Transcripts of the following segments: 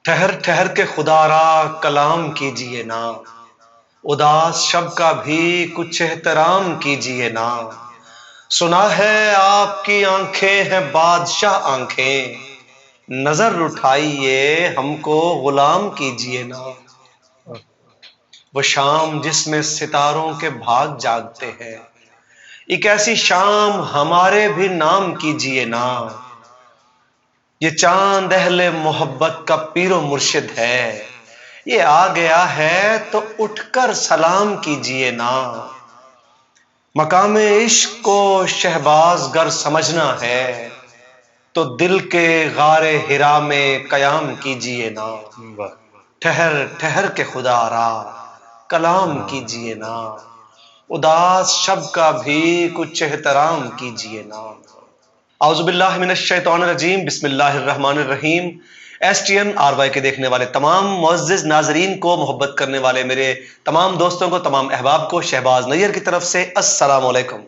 ठहर ठहर के खुदारा कलाम कीजिए ना, उदास शब का भी कुछ एहतराम कीजिए ना। सुना है आपकी आंखें हैं बादशाह आंखें, नजर उठाइए हमको गुलाम कीजिए ना। वो शाम जिसमें सितारों के भाग जागते हैं, एक ऐसी शाम हमारे भी नाम कीजिए ना। ये चांद अहले मोहब्बत का पीरो मुर्शिद है, ये आ गया है तो उठकर सलाम कीजिए ना। मकाम इश्क को शहबाज गर समझना है, तो दिल के गारे हिरा में कयाम कीजिए ना। ठहर ठहर के खुदारा कलाम कीजिए ना, उदास शब का भी कुछ एहतराम कीजिए ना। औज़ुबिल्लाहि मिनश्शैतानिर्रजीम, बिस्मिल्लाहिर्रहमानिर्रहीम। STM RY के देखने वाले तमाम मुअज़्ज़िज़ नाज़रीन को, मोहब्बत करने वाले मेरे तमाम दोस्तों को, तमाम अहबाब को शहबाज नैयर की तरफ से अस्सलाम वालेकुम।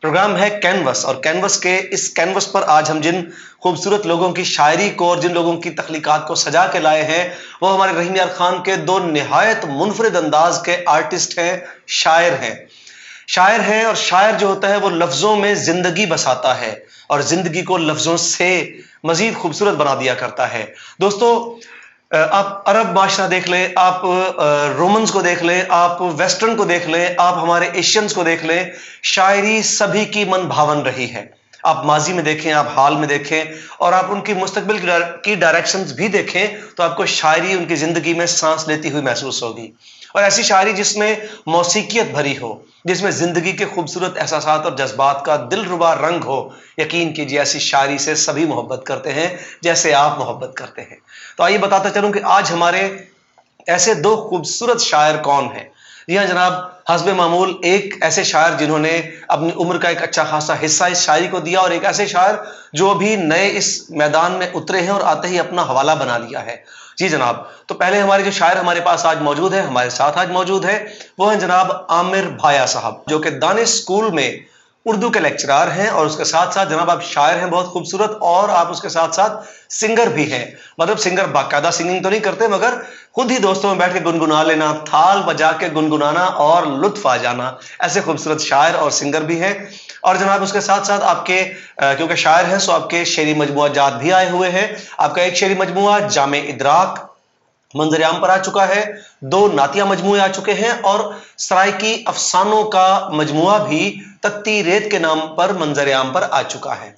प्रोग्राम है कैनवस, और कैनवस के इस कैनवस पर आज हम जिन खूबसूरत लोगों की शायरी को और जिन लोगों की तख्लीकात को सजा के लाए हैं, वो हमारे रहीम यार खान के दो निहायत मुनफरिद अंदाज के आर्टिस्ट हैं, शायर हैं। शायर है, और शायर जो होता है वो लफ्जों में जिंदगी बसाता है और जिंदगी को लफ्जों से मजीद खूबसूरत बना दिया करता है। दोस्तों, आप अरब माशरा देख लें, आप रोमन्स को देख लें, आप वेस्टर्न को देख लें, आप हमारे एशियंस को देख लें, शायरी सभी की मन भावन रही है। आप माजी में देखें, आप हाल में देखें, और आप उनकी मुस्तकबिल की डायरेक्शंस भी देखें, तो आपको शायरी उनकी जिंदगी में सांस लेती हुई महसूस होगी। और ऐसी शायरी जिसमें मौसीकियत भरी हो, जिसमें जिंदगी के खूबसूरत एहसासात और जज्बात का दिलरुबा रंग हो, यकीन कीजिए ऐसी शायरी से सभी मोहब्बत करते हैं जैसे आप मोहब्बत करते हैं। तो आइए बताता चलूं कि आज हमारे ऐसे दो खूबसूरत शायर कौन हैं। जी हाँ जनाब, हस्बे मामूल एक ऐसे शायर जिन्होंने अपनी उम्र का एक अच्छा खासा हिस्सा इस शायरी को दिया, और एक ऐसे शायर जो अभी नए इस मैदान में उतरे हैं और आते ही अपना हवाला बना लिया है। जी जनाब, तो पहले हमारे जो शायर हमारे पास आज मौजूद है, हमारे साथ आज मौजूद है, वो हैं जनाब आमिर भाया साहब, जो कि दानिश स्कूल में उर्दू के लेक्चरार हैं, और उसके साथ साथ जनाब आप शायर हैं बहुत खूबसूरत, और आप उसके साथ साथ सिंगर भी हैं। मतलब सिंगर बाकायदा सिंगिंग तो नहीं करते, मगर खुद ही दोस्तों में बैठ के गुनगुना लेना, थाल बजा के गुनगुनाना और लुत्फ आ जाना, ऐसे खूबसूरत शायर और सिंगर भी हैं। और जनाब उसके साथ साथ आपके क्योंकि शायर हैं, सो आपके शेरी मजमुआ जात भी आए हुए हैं। आपका एक शेरी मजमुआ जामे इदराक मंजर आम पर आ चुका है, दो नातिया मजमुए आ चुके हैं, और सराइकी अफसानों का मजमुआ भी तत्ती रेत के नाम पर मंजर आम पर आ चुका है।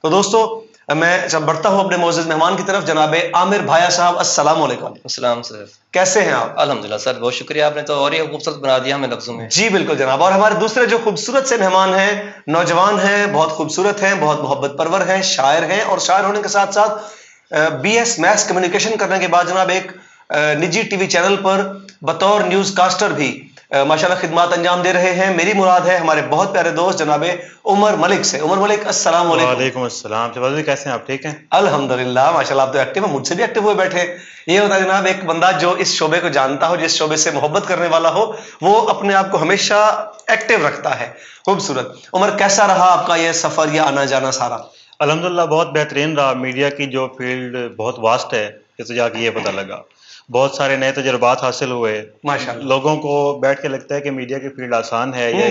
तो दोस्तों, मैं जब बढ़ता हूं अपने मोअज़्ज़िज़ मेहमान की तरफ, जनाब आमिर भाया साहब, अस्सलाम वालेकुम। अस्सलाम सर, कैसे हैं आप? अल्हम्दुलिल्लाह सर, बहुत शुक्रिया, आपने तो और ये खूबसूरत बना दिया हमें लफ्जों में। जी बिल्कुल जनाब। और हमारे दूसरे जो खूबसूरत से मेहमान हैं, नौजवान हैं, बहुत खूबसूरत हैं, बहुत मोहब्बत परवर हैं, शायर हैं, और शायर होने के साथ साथ BS मैथ्स कम्युनिकेशन करने के बाद जनाब एक निजी टीवी चैनल पर बतौर न्यूज कास्टर भी माशाल्लाह खिदमत अंजाम दे रहे हैं। मेरी मुराद है हमारे बहुत प्यारे दोस्त जनाबे उमर मलिक से। उमर मलिक, अस्सलाम वालेकुम। वालेकुम अस्सलाम। जवाब कैसे हैं आप? ठीक हैं? अल्हम्दुलिल्लाह, माशाल्लाह आप तो एक्टिव हैं, मुझसे भी एक्टिव हुए बैठे। ये होता है जनाब, एक बंदा जो इस शोबे को जानता हो, जिस शोबे से मोहब्बत करने वाला हो, वो अपने आप को हमेशा एक्टिव रखता है। खूबसूरत। उमर, कैसा रहा आपका ये सफर या आना जाना सारा? अल्हम्दुलिल्लाह बहुत बेहतरीन रहा। मीडिया की जो फील्ड बहुत वास्ट है, ये तो जाके ये पता लगा। बहुत सारे नए तजुर्बात हासिल हुए। माशाल्लाह। लोगों को बैठ के लगता है कि मीडिया की फील्ड आसान है या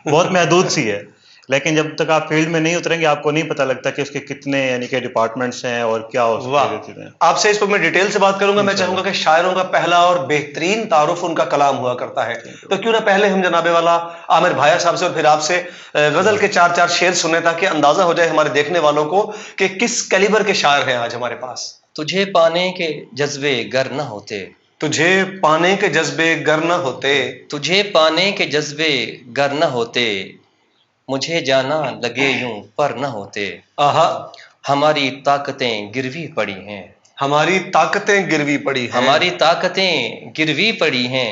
बहुत महदूद सी है, लेकिन जब तक आप फील्ड में नहीं उतरेंगे आपको नहीं पता लगता कि उसके कितने यानी कि डिपार्टमेंट्स हैं और क्या हो सकते हैं। आपसे इस पर मैं डिटेल से बात करूंगा। मैं चाहूंगा कि शायरों का पहला और बेहतरीन तारुफ उनका कलाम हुआ करता है, तो क्यों ना पहले हम जनाबे वाला आमिर भाया साहब से और फिर आपसे गजल के 4-4 शेर सुने, ताकि अंदाजा हो जाए हमारे देखने वालों को कि किस कैलिबर के शायर हैं आज हमारे पास। तुझे पाने के जज्बे गर न होते, तुझे पाने के जज्बे गर न होते, तुझे पाने के जज्बे गर न होते, मुझे जाना लगे यूं पर न होते। आहा, हमारी ताकतें गिरवी पड़ी हैं, हमारी ताकतें गिरवी पड़ी हैं, हमारी ताकतें गिरवी पड़ी हैं,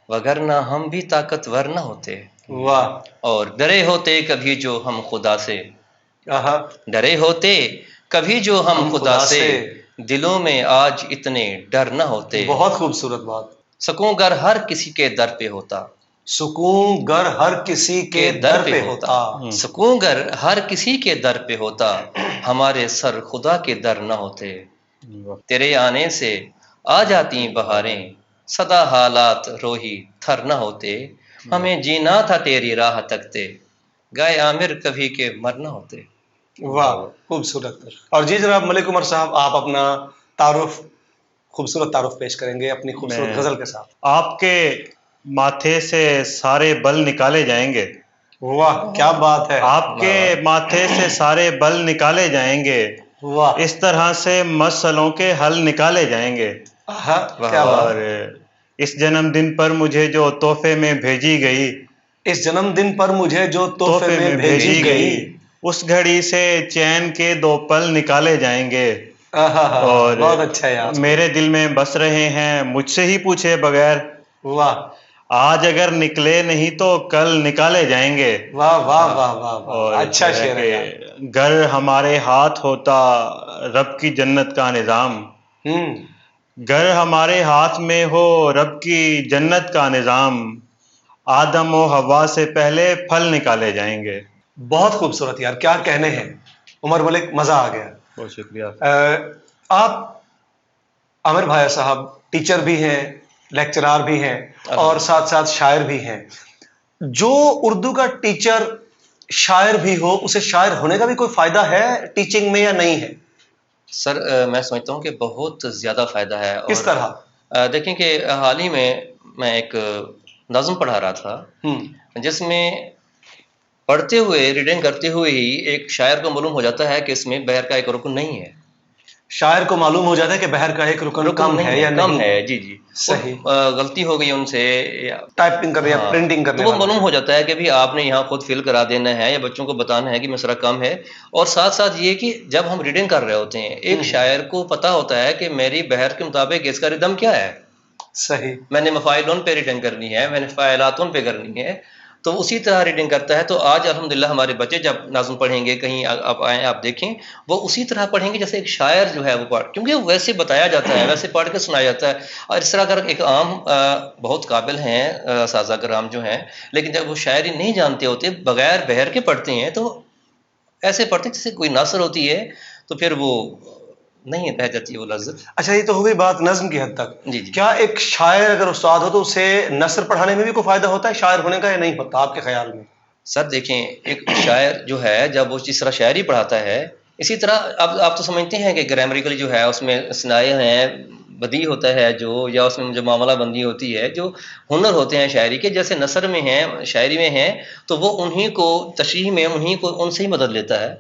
वगरना हम भी ताकतवर न होते। वाह। और डरे होते कभी जो हम खुदा से, आहा, डरे होते कभी जो हम खुदा से, दिलों में आज इतने डर न होते। बहुत खूबसूरत बात। सकूं गर हर किसी के दर पे होता, सुकून गर हर किसी के दर पे होता, सकूं गर हर किसी के दर पे होता, हमारे सर खुदा के दर न होते। वाह। तेरे आने से आ जाती बहारें, सदा हालात रोही थर न होते। हमें जीना था तेरी राह तकते, गाए आमिर कभी के मर न होते। वाह, खूबसूरत। और जी जनाब मलिक उमर साहब, आप अपना तारुफ, खूबसूरत तारुफ पेश करेंगे अपनी खूबसूरत मैं गजल के साथ। आपके माथे से सारे बल निकाले जाएंगे। वाह, क्या बात है। आपके माथे से सारे बल निकाले जाएंगे। वाह, इस तरह से मसलों के हल निकाले जाएंगे। हाँ, क्या बात। और इस जन्मदिन पर मुझे जो तोहफे में भेजी गई, इस जन्मदिन पर मुझे जो तोहफे तोहफे में में भेजी गई। उस घड़ी से चैन के 2 पल निकाले जाएंगे। आहा, और बहुत अच्छा है यार। मेरे दिल में बस रहे हैं मुझसे ही पूछे बगैर। वाह, आज अगर निकले नहीं तो कल निकाले जाएंगे। वाह, वाह, वाह, वाह, वाह, और अच्छा जो है शेर है यार। कि घर हमारे हाथ होता रब की जन्नत का निज़ाम। घर हमारे हाथ में हो रब की जन्नत का निज़ाम। आदम व हवा से पहले फल निकाले जाएंगे। बहुत खूबसूरत यार, क्या कहने हैं उमर मलिक, मजा आ गया। बहुत शुक्रिया। आप आमिर भाई साहब टीचर भी हैं, लेक्चरार भी हैं, और साथ साथ शायर भी हैं। जो उर्दू का टीचर शायर भी हो, उसे शायर होने का भी कोई फायदा है टीचिंग में या नहीं है? सर मैं समझता हूँ कि बहुत ज़्यादा फ़ायदा है। किस और तरह? देखें कि हाल ही में मैं एक नज़्म पढ़ा रहा था, जिसमें पढ़ते हुए, रीडिंग करते हुए ही एक शायर को मालूम हो जाता है कि इसमें बहर का एक रुकन नहीं है। शायर को मालूम हो जाता है कि बहर का एक रुकन कम है या कम नहीं है। है। जी जी, सही। गलती हो गई उनसे, टाइपिंग करने या प्रिंटिंग तो करने वो वालों मालूम से। हो जाता है कि भी आपने यहाँ खुद फिल करा देना है या बच्चों को बताना है कि मिसरा कम है। और साथ साथ ये कि जब हम रीडिंग कर रहे होते हैं, एक शायर को पता होता है कि मेरी बहर के मुताबिक इसका रिदम क्या है। सही। मैंने मफ़ाइलों पे रीडिंग करनी है, मैंने फ़ाइलातों पे करनी है, तो उसी तरह रीडिंग करता है। तो आज अल्हम्दुलिल्लाह हमारे बच्चे जब नाज़्म पढ़ेंगे, कहीं आप आएँ, आप देखें, वो उसी तरह पढ़ेंगे जैसे एक शायर जो है वो पढ़, क्योंकि वैसे बताया जाता है, वैसे पढ़ के सुनाया जाता है। और इस तरह अगर एक आम बहुत काबिल हैं साज़ा कराम जो हैं, लेकिन जब वो शायरी नहीं जानते होते, बगैर बहर के पढ़ते हैं, तो ऐसे पढ़ते जैसे कोई नासर होती है, तो फिर वो नहीं रह जाती है वो लज़्ज़त। अच्छा, ये तो हो गई बात नज्म की हद तक। जी जी। क्या एक शायर अगर उस्ताद हो तो उसे नस्र पढ़ाने में भी कोई फायदा होता है शायर होने का, या नहीं होता आपके ख्याल में? सर देखें, एक शायर जो है जब वो जिस तरह शायरी पढ़ाता है, इसी तरह आप तो समझते हैं कि ग्रामरिकली जो है उसमें स्नाए हैं, बदी होता है जो, या उसमें जो मामला बंदी होती है, जो हुनर होते हैं शायरी के, जैसे नसर में हैं, शायरी में हैं, तो वो उन्हीं को तशरीह में उन्हीं को उनसे ही मदद लेता है।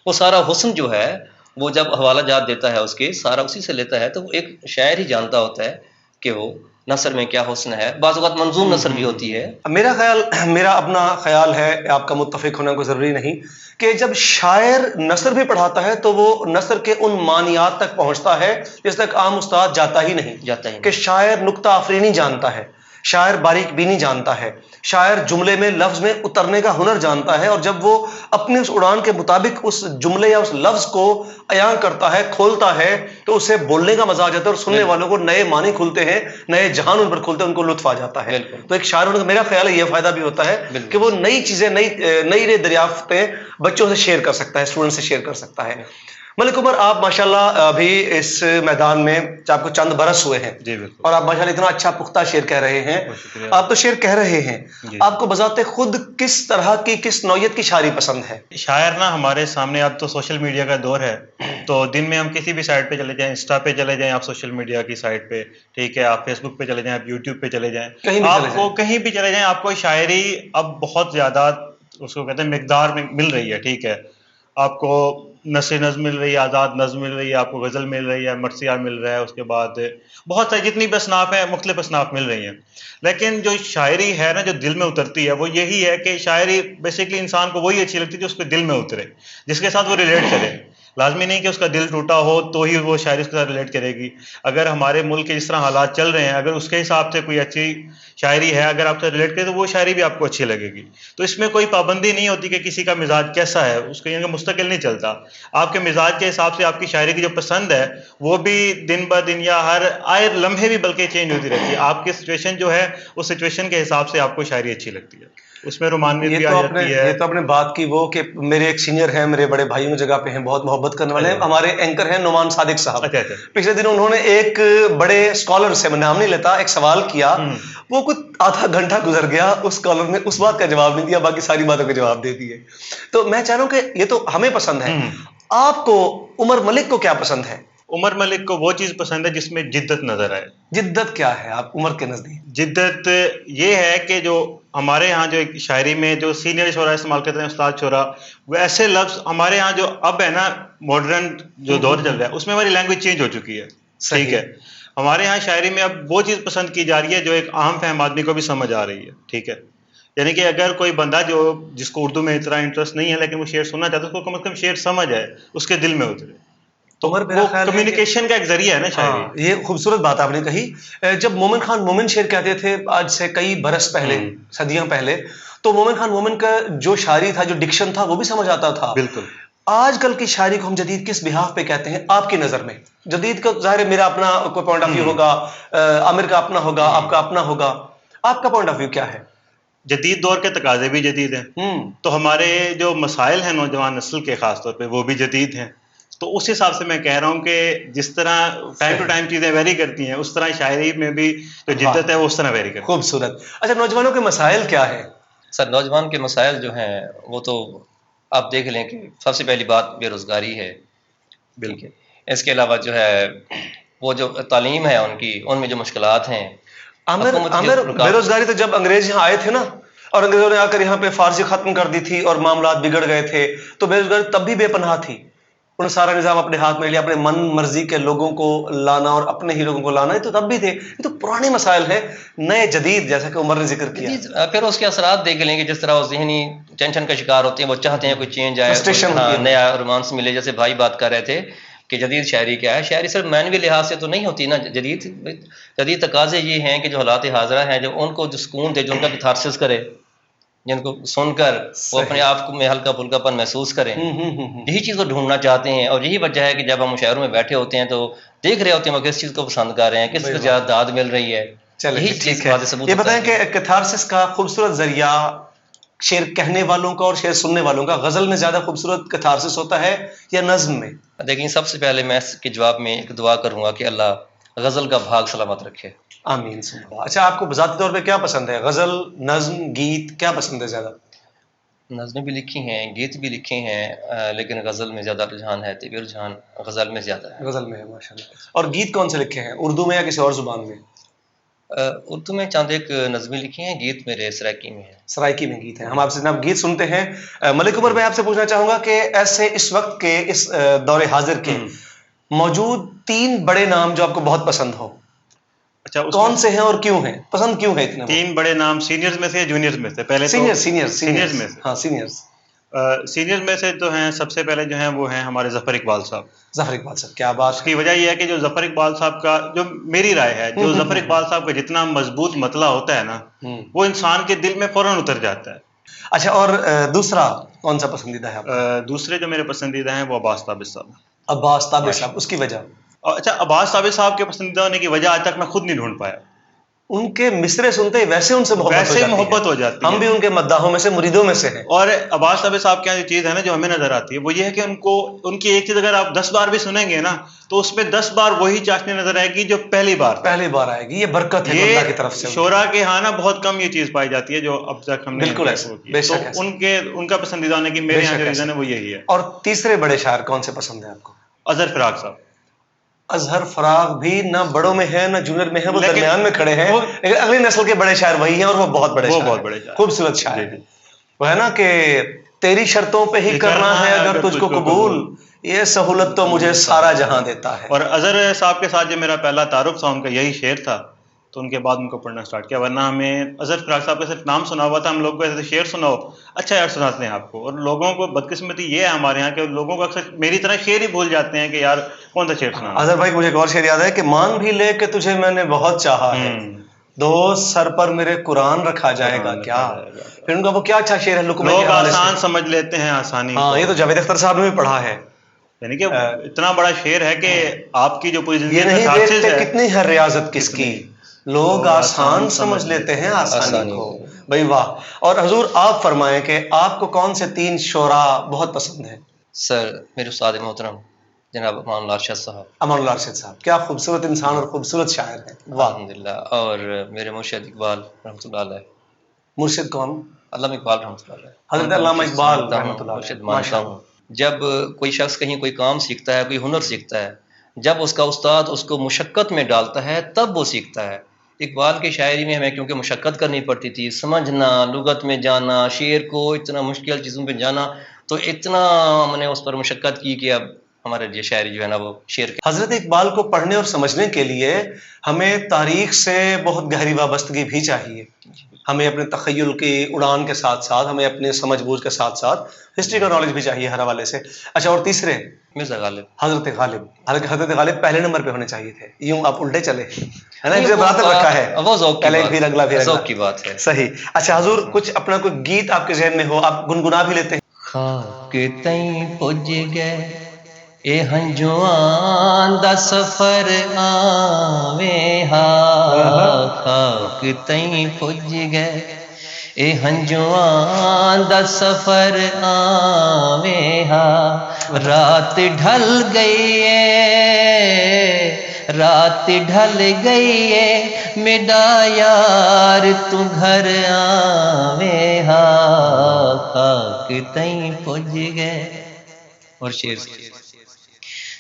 वो सारा हुस्न जो है वो जब हवाला जात देता है उसके, सारा उसी से लेता है। तो वो एक शायर ही जानता होता है कि वो नसर में क्या हुस्न है। बाज़ औक़ात मंज़ूम नसर भी होती है। मेरा अपना ख्याल है, आपका मुत्तफिक होना कोई ज़रूरी नहीं, कि जब शायर नसर भी पढ़ाता है तो वो नसर के उन मानियात तक पहुंचता है जिस तक आम उस्ताद जाता ही नहीं। कि शायर नुक्ता आफरीनी जानता है, शायर बारीक बीनी जानता है, शायर जुमले में लफ्ज में उतरने का हुनर जानता है, और जब वो अपने उस उड़ान के मुताबिक उस जुमले या उस लफ्ज को अयान करता है, खोलता है, तो उसे बोलने का मजा आ जाता है और सुनने वालों को नए मानी खुलते हैं, नए जहान उन पर खुलते हैं, उनको लुत्फ आ जाता है। तो एक शायर होने का मेरा ख्याल है यह फायदा भी होता है कि वो नई चीजें, नई दरियाफ्तें बच्चों से शेयर कर सकता है, स्टूडेंट से शेयर कर सकता है। मलिक उमर, आप माशाल्लाह अभी इस मैदान में आपको चंद बरस हुए हैं जी बिल्कुल। और आप माशाल्लाह इतना अच्छा पुख्ता शेर कह रहे हैं। आप तो शेर कह रहे हैं, आपको बजाते खुद किस तरह की, किस नौयत की शायरी पसंद है? शायर ना हमारे सामने, अब तो सोशल मीडिया का दौर है, तो दिन में हम किसी भी साइट पे चले जाएं, इंस्टा पे चले जाएं, आप सोशल मीडिया की साइट पे, ठीक है, आप फेसबुक पे चले जाएं, आप यूट्यूब पे चले जाएं, आपको कहीं भी चले जाएं, आपको शायरी अब बहुत ज़्यादा, उसको कहते हैं, मिकदार में मिल रही है। ठीक है, आपको नस्र नज़्म मिल रही है, आज़ाद नज़्म मिल रही है, आपको गज़ल मिल रही है, मरसिया मिल रहा है, उसके बाद बहुत सारी जितनी भी असनाफ है, मुख्तलिफ असनाफ मिल रही हैं। लेकिन जो शायरी है ना, जो दिल में उतरती है, वो यही है कि शायरी बेसिकली इंसान को वही अच्छी लगती है जो उसके दिल में उतरे, जिसके साथ वो रिलेट करे। लाजमी नहीं कि उसका दिल टूटा हो तो ही वो शायरी उसके साथ रिलेट करेगी। अगर हमारे मुल्क के जिस तरह हालात चल रहे हैं, अगर उसके हिसाब से कोई अच्छी शायरी है, अगर आपसे रिलेट करे, तो वो शायरी भी आपको अच्छी लगेगी। तो इसमें कोई पाबंदी नहीं होती कि किसी का मिजाज कैसा है, उसका ये मुस्तकिल नहीं चलता। आपके मिजाज के हिसाब से आपकी शायरी की जो पसंद है वो भी दिन ब दिन या हर आए लम्हे भी बल्कि चेंज होती रहती है। आपकी सिचुएशन जो है, उस सिचुएशन के हिसाब से आपको शायरी अच्छी लगती है। उसमें रोमानियत भी आ जाती है। ये तो आपने बात की वो कि मेरे एक सीनियर हैं, मेरे बड़े भाइयों जगह पे हैं, बहुत मोहब्बत करने वाले हैं, हमारे एंकर हैं नुमान सादिक साहब। अच्छा। पिछले दिन उन्होंने एक बड़े स्कॉलर से, मैं नाम नहीं लेता, एक सवाल किया, वो कुछ आधा घंटा गुजर गया, उस स्कॉलर ने उस बात का जवाब नहीं दिया, बाकी सारी बातों के जवाब दे दिए। तो मैं चाह रहा हूँ कि ये तो हमें पसंद है, आपको उमर मलिक को क्या पसंद है? उमर मलिक को वो चीज पसंद है जिसमें जिद्दत नजर आए। जिद्दत क्या है आप उमर के नजदीक? जिद्दत ये है कि जो हमारे यहाँ जो एक शायरी में जो सीनियर शोरा इस्तेमाल करते हैं, उस्ताद शोरा, वो ऐसे लफ्ज हमारे यहाँ जो अब है ना मॉडर्न जो दौर चल रहा है उसमें हमारी लैंग्वेज चेंज हो चुकी है। ठीक है, हमारे यहाँ शायरी में अब वो चीज़ पसंद की जा रही है जो एक आम फहम आदमी को भी समझ आ रही है। ठीक है, यानी कि अगर कोई बंदा जो जिसको उर्दू में इतना इंटरेस्ट नहीं है लेकिन वो शेर सुनना चाहता है, उसको कम से कम शेर समझ आए, उसके दिल में उतरे, तो वो कम्युनिकेशन का एक जरिया है ना शायरी। ये खूबसूरत बात आपने कही। जब मोमिन खान मोमिन शेर कहते थे आज से कई बरस पहले, सदियों पहले, तो मोमिन खान मोमिन का जो शायरी था, जो डिक्शन था, वो भी समझ आता था। बिल्कुल। आजकल की शायरी को हम जदीद किस बिहाफ पे कहते हैं आपकी नजर में? जदीद का जाहिर है मेरा अपना कोई पॉइंट ऑफ व्यू होगा, आमिर का अपना होगा, आपका अपना होगा, आपका पॉइंट ऑफ व्यू क्या है? जदीद दौर के तकाजे भी जदीद हैं, तो हमारे जो मसाइल हैं नौजवान नस्ल के खास तौर पे वो भी जदीद हैं। तो उस हिसाब से मैं कह रहा हूँ कि जिस तरह टाइम टू टाइम चीजें वेरी करती हैं, उस तरह शायरी में भी जो जिद्दत है वो उस तरह वेरी करती है। खूबसूरत। अच्छा, नौजवानों के मसाइल क्या है? सर, नौजवान के मसाइल जो हैं वो तो आप देख लें कि सबसे पहली बात बेरोजगारी है। बिल्कुल। इसके अलावा जो है वो जो तालीम है उनकी, उनमें जो मुश्किलात हैं। आमिर, बेरोजगारी तो जब अंग्रेज यहाँ आए थे ना, और अंग्रेजों ने आकर यहाँ पे फारसी खत्म कर दी थी और मामलात बिगड़ गए थे, तो बेरोजगारी तब भी बेपनाह थी। उन्होंने सारा निजाम अपने हाथ में लिया, अपने मन मर्जी के लोगों को लाना और अपने ही लोगों को लाना, तो तब भी थे। ये तो पुराने मसाइल है, नए जदीद, जैसा कि उमर ने जिक्र किया। फिर उसके असरात देख लेंगे, जिस तरह वो ज़हनी टेंशन का शिकार होते हैं, वो चाहते हैं कोई चेंज आए, नया रोमांस मिले। जैसे भाई बात कर रहे थे कि जदीद शायरी क्या है, शायरी सिर्फ मानवी लिहाज से तो नहीं होती ना। जदीद तकाजे ये हैं कि जो हालात हाजरा हैं, जो उनको जो सुकून दे, जो उनका कैथारसिस करे, जिनको सुनकर वो अपने आप में हल्का फुल्कापन महसूस करें, यही चीज़ को ढूंढना चाहते हैं। और यही वजह है कि जब हम मुशायरों में बैठे होते हैं तो देख रहे होते हैं वो किस चीज़ को पसंद कर रहे हैं, किस को ज़्यादा दाद मिल रही है। यही चीज़ है। ये बताएं कि कैथारसिस का खूबसूरत जरिया शेर कहने वालों का और शेर सुनने वालों का, गजल में ज्यादा खूबसूरत कैथारसिस होता है या नज्म में? देखिए, सबसे पहले मैं इसके जवाब में एक दुआ करूंगा कि अल्लाह गजल का भाग सलामत रखे। आमीन। अच्छा, आपको ज़ाती तौर पे क्या पसंद है? गजल, नज्म, गीत, क्या पसंद है ज्यादा? नज़में भी लिखी हैं, गीत भी लिखे हैं, लेकिन गजल में ज्यादा रुझान है, तिबी रुझान गजल में ज्यादा है। गजल में है, माशाल्लाह। और गीत कौन से लिखे हैं, उर्दू में या किसी और जुबान में? उर्दू में चंद एक नज़में लिखी हैं, गीत मेरे सराइकी में है। सराइकी में गीत है। हम आपसे जनाब गीत सुनते हैं। मलिक उमर, मैं आपसे पूछना चाहूंगा कि ऐसे इस वक्त के, इस दौरे हाजिर के मौजूद 3 बड़े नाम जो आपको बहुत पसंद हो। अच्छा, कौन से हैं और क्यों हैं, पसंद क्यों है इतने? 3 बड़े नाम सीनियर्स में से या जूनियर्स में से? पहले सीनियर्स में से। हाँ, सीनियर्स। सीनियर में से तो हैं, सबसे पहले जो हैं वो हैं हमारे ज़फ़र इकबाल साहब। ज़फ़र इकबाल साहब, क्या बात। उसकी वजह यह है कि जो ज़फ़र इकबाल साहब का, जो मेरी राय है, जो ज़फ़र इकबाल साहब का जितना मजबूत मतला होता है ना, वो इंसान के दिल में फौरन उतर जाता है। अच्छा, और दूसरा कौन सा पसंदीदा है आपका? दूसरे जो मेरे पसंदीदा हैं वो अब्बास ताबिर साहब। अब्बास ताबिर साहब, उसकी वजह? अच्छा, अब्बास ताबिर साहब के पसंदीदा होने की वजह आज तक मैं खुद नहीं ढूंढ पाया। उनके मिसरे सुनते ही वैसे उनसे मोहब्बत हो जाती है। हम भी उनके मद्दाहों में से, मुरीदों में से हैं। और अब्बास ताबिर साहब की जो चीज़ है ना, जो हमें नजर आती है, वो ये है कि उनकी एक चीज़ अगर आप 10 बार भी सुनेंगे ना, तो उसमें 10 बार वही चाशनी नजर आएगी जो पहली बार आएगी। ये बरकत है अल्लाह की तरफ से। शोरा के यहाँ ना बहुत कम ये चीज़ पाई जाती है जो अब तक हमने। बिल्कुल तो उनका पसंदीदा होने की मेरे यहाँ जो रीजन है वो यही है। और तीसरे बड़े शायर कौन से पसंद है आपको? अजहर फराग साहब। अजहर फराग भी ना बड़ों में है ना जूनियर में है, वो दरमियान में खड़े हैं। लेकिन अगली नस्ल के बड़े शायर वही हैं और वो बहुत बड़े खूबसूरत शायर। वो है ना कि तेरी शर्तों पे ही करना है अगर तुझको कबूल, ये सहूलत तो मुझे सारा जहां देता है। और अजहर साहब के साथ जो मेरा पहला तारुफ था उनका यही शेर था, तो उनके बाद उनको पढ़ना स्टार्ट किया। वरना हमें अजहर फराग साहब का सिर्फ नाम सुना हुआ था, हम लोग को ऐसे शेर सुनाओ, अच्छा यार सुनाते हैं आपको। और लोगों को बदकिस्मती ये है हमारे यहाँ के लोगों को अक्सर मेरी तरह शेर ही भूल जाते हैं कि यार कौन सा शेर सुना। अजहर भाई, मुझे एक और शेर याद है कि मान भी ले कि तुझे मैंने बहुत चाहा है, दोस्त सर पर मेरे कुरान रखा जाएगा क्या। फिर उनका वो क्या अच्छा शेर है, लोग आसान समझ लेते हैं आसानी। हाँ, ये तो जावेद अख्तर साहब ने भी पढ़ा है। यानी कि इतना बड़ा शेर है कि आपकी जो पूरी जिंदगी ये नहीं देखते कितनी है रियाजत किसकी, लोग आसान समझ लेते हैं आसानी को। भाई वाह। और हजूर आप फरमाएं कि आपको कौन से 3 शोरा बहुत पसंद है? सर मेरे उस्ताद मोहतरम जनाब अमानुल्लाह अरशद साहब। अमानुल्लाह अरशद साहब क्या खूबसूरत इंसान और खूबसूरत शायर है। वाह अल्हम्दुलिल्लाह। और मेरे मुर्शिद इकबाल रहमतुल्लाह अलैह। मुर्शिद कौन? अल्लामा इकबाल रहमतुल्लाह अलैह। हज़रत अल्लामा इकबाल रहमतुल्लाह मुर्शिद अलैह। मानता हूँ। जब कोई शख्स कहीं कोई काम सीखता है, कोई हुनर सीखता है, जब उसका उस्ताद उसको मुशक्क़त में डालता है तब वो सीखता है। इकबाल की शायरी में हमें क्योंकि मुशक्क़त करनी पड़ती थी, समझना, लुगत में जाना, शेर को इतना मुश्किल चीज़ों पे जाना, तो इतना हमने उस पर मुशक्क़त की कि अब हमारे लिए शायरी जो है ना वो शेर। हज़रत इकबाल को पढ़ने और समझने के लिए हमें तारीख से बहुत गहरी वाबस्तगी भी चाहिए। हमें अपने तख़य्युल की उड़ान के साथ साथ हमें अपने समझ बूझ के साथ साथ हिस्ट्री का नॉलेज भी चाहिए हर हवाले से। अच्छा, और तीसरे मिर्ज़ा गालिब। हज़रत गालिब। हालांकि हज़रत गालिब पहले नंबर पे होने चाहिए थे, यूं आप उल्टे चले, है ना, इसे बराबर रखा है, वो ज़ौक़ की पहले बात, फिर अगला, फिर अगला। ज़ौक़ की बात है। सही। अच्छा हजूर, कुछ अपना कोई गीत आपके ज़हन में हो, आप गुनगुना भी लेते हैं? खाक तई पुज गए ए हंजुआं दा सफर आवे हा। खाक तई पुज गए ए हंजुआं दा सफर आवे हा। रात ढल गई है, रात ढल गई है, मेरा यार तू घर आवे हा। खाक तई पुज गए। और शेर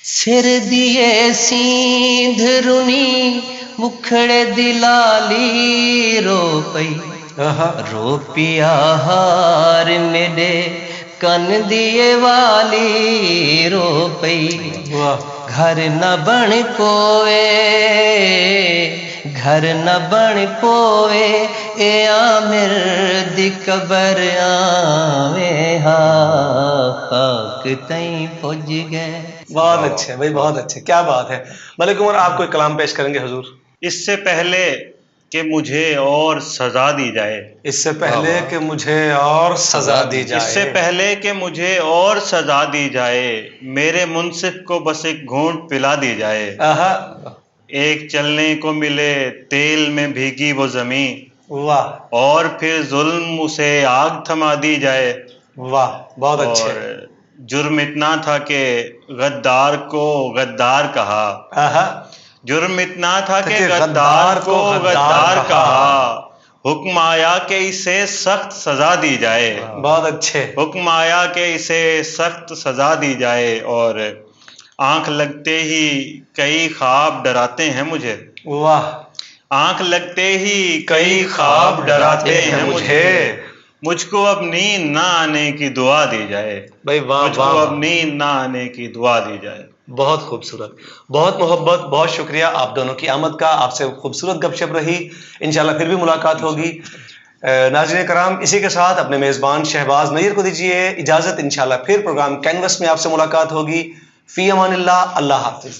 सिर दिए सींध रुनी मुखड़े दिलाली रो पई। रो पिया हार मेरे कन दिए वाली रो पई। घर न बन पोए, घर न बन पोए, ए आमिर दी कबर आवे हा। खाक तई पुज गए। बहुत अच्छे भाई, बहुत अच्छे, क्या बात है। मलिक उमर, आप कोई कलाम पेश करेंगे हजूर? इससे पहले कि मुझे और सजा दी जाए, इससे पहले कि मुझे और सजा दी जाए, इससे पहले कि मुझे और सजा दी जाए, मेरे मुंसिफ को बस एक घूंट पिला दी जाए। एक चलने को मिले तेल में भीगी वो जमीन, वाह, और फिर जुल्म उसे आग थमा दी जाए। वाह, बहुत अच्छे। और जुर्म इतना था कि गद्दार को गद्दार कहा, जुर्म इतना था कि गद्दार को गद्दार कहा, हुक्म आया कि इसे सख्त सजा दी जाए। बहुत अच्छे। हुक्म आया कि इसे सख्त सजा दी जाए, और आंख लगते ही कई ख्वाब डराते हैं मुझे। वाह, आंख लगते ही कई ख्वाब डराते हैं मुझे, मुझको अब नींद ना आने की दुआ दी जाए। भाई वाह, मुझको अब नींद ना आने की दुआ दी जाए। बहुत खूबसूरत, बहुत मोहब्बत, बहुत शुक्रिया आप दोनों की आमद का। आपसे खूबसूरत गपशप रही, इंशाल्लाह फिर भी मुलाकात होगी। नाज़रीन कराम, इसी के साथ अपने मेज़बान शहबाज नईर को दीजिए इजाज़त। इंशाल्लाह फिर प्रोग्राम कैनवस में आपसे मुलाकात होगी। फ़ी अमानिल्लाह, अल्लाह हाफ़िज़।